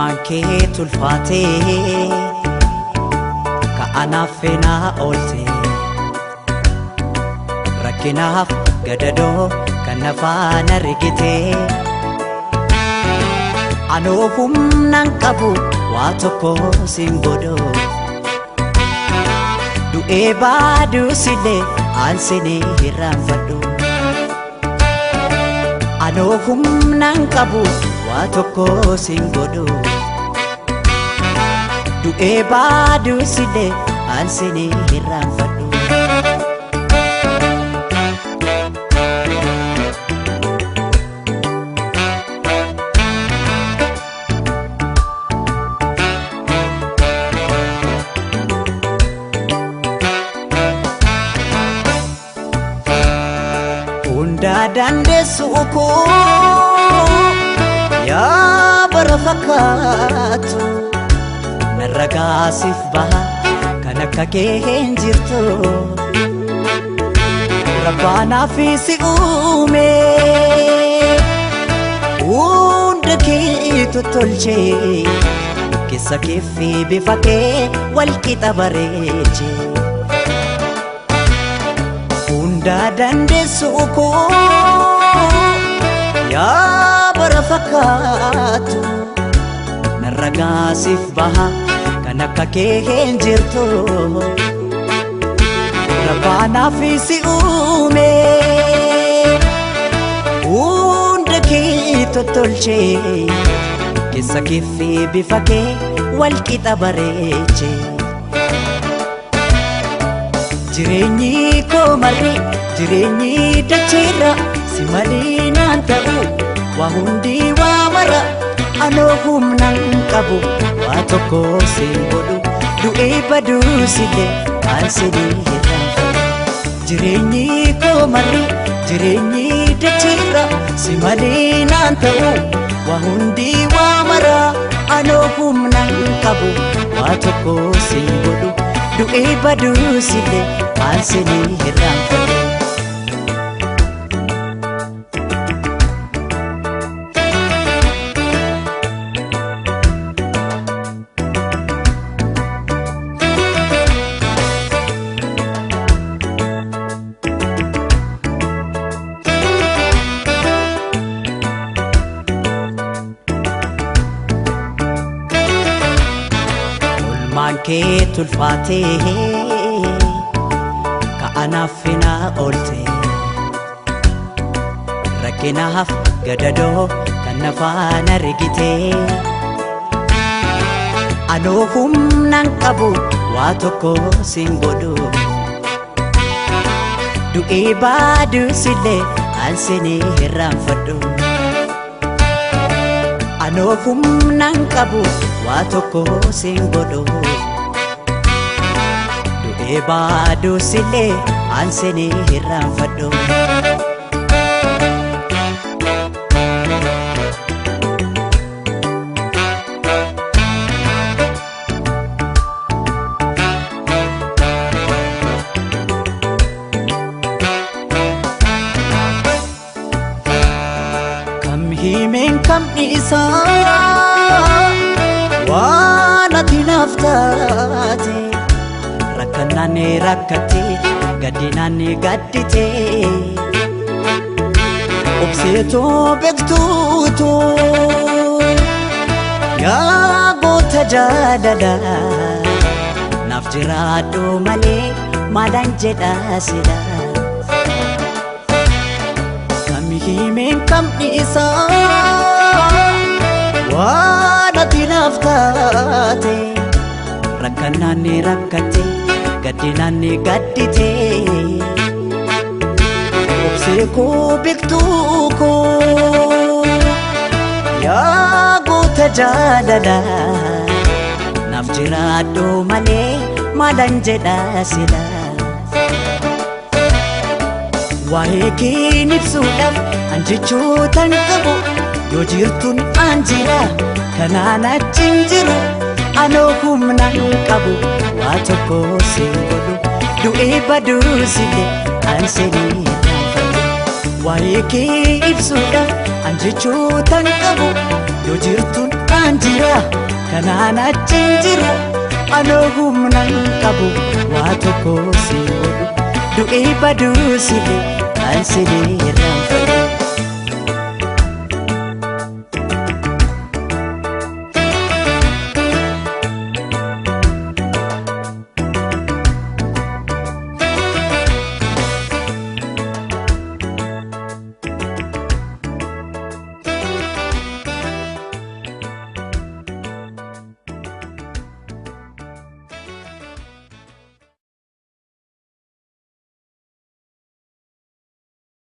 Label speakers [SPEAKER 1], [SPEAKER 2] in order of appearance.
[SPEAKER 1] Ulmankee tulfaatee ka'anaaf feenaa oolte rakkinaaf gadadoo kan nafaan argitee anoo humnaan qabu waa tokko sin godhoo du'ee baaduusillee aansinii hirraanfadhu anoo humnaan qabu waa tokko sin godhoo du'ee baaduusillee aansinii hirraanfadhu dandeessu koo yaa bara fakkaatu narragaasiif baha kan akka kee hin jirtu rabbaanaaf si uume hunda kee tottolchee keessa keefi bifa kee walqixa bareeche dandeessu koo yaa bara fakkaatu narragaasiif baha kan akka kee hin jirtu rabbaanaaf si uume hunda kee tottolchee keessa keefi bifa kee walqixa bareeche jireenyi koo marri jireenyi dacheerra si malee naan ta'u waa hundi waa mara anoo humnaan qabu waa tokko sin godhu du'ee baduusillee aansinii hirraanfadhu jireenyi koo marri jireenyi dacheerra si malee naan ta'u waa hundi waa mara anoo humnaan qabu waa tokko sin godhu du'ee baduusillee aansinii hirraanfadhu Ulmankee tulfaatee ka'anaaf feenaa oolte rakkinaaf gadadoo kan nafaan argitee anoo humnaan qabu waa tokko sin godhu du'ee baaduusillee aansinii hirraanfadhu anoo humnaan qabu waa tokko sin godhu du'ee baaduusillee aansinii hirraanfadhu kam himeen kam dhiisaa waan ati naaf taate rakkannaan rakkate gaddinaan gaddite obseetoo beektuutoo yaa goota jaalala naaf jiraadhu malee maalaan jedha sila kam himeen kam dhiisaa waan ati naaf taate rakkannaan rakkate gaddinaan gaddite obsee koo beektuu koo yaa goota jaalala naaf jiraadhu malee maalaan jedha sila waa'ee kee ibsuudhaaf an jechootan qabu yoo jirtuun aan jira kanaan achiin jiru anoo humnaan qabu waa tokko sin godhu du'ee baduusillee aansinii hirraanfadhu waa'ee kee ibsuudhaaf an jechootan qabu yoo jirtuun aan jira kanaan achiin jiru anoo humnan qabu waa tokko siin godhu du'ee baduu si'e kan silee irraan fedhu.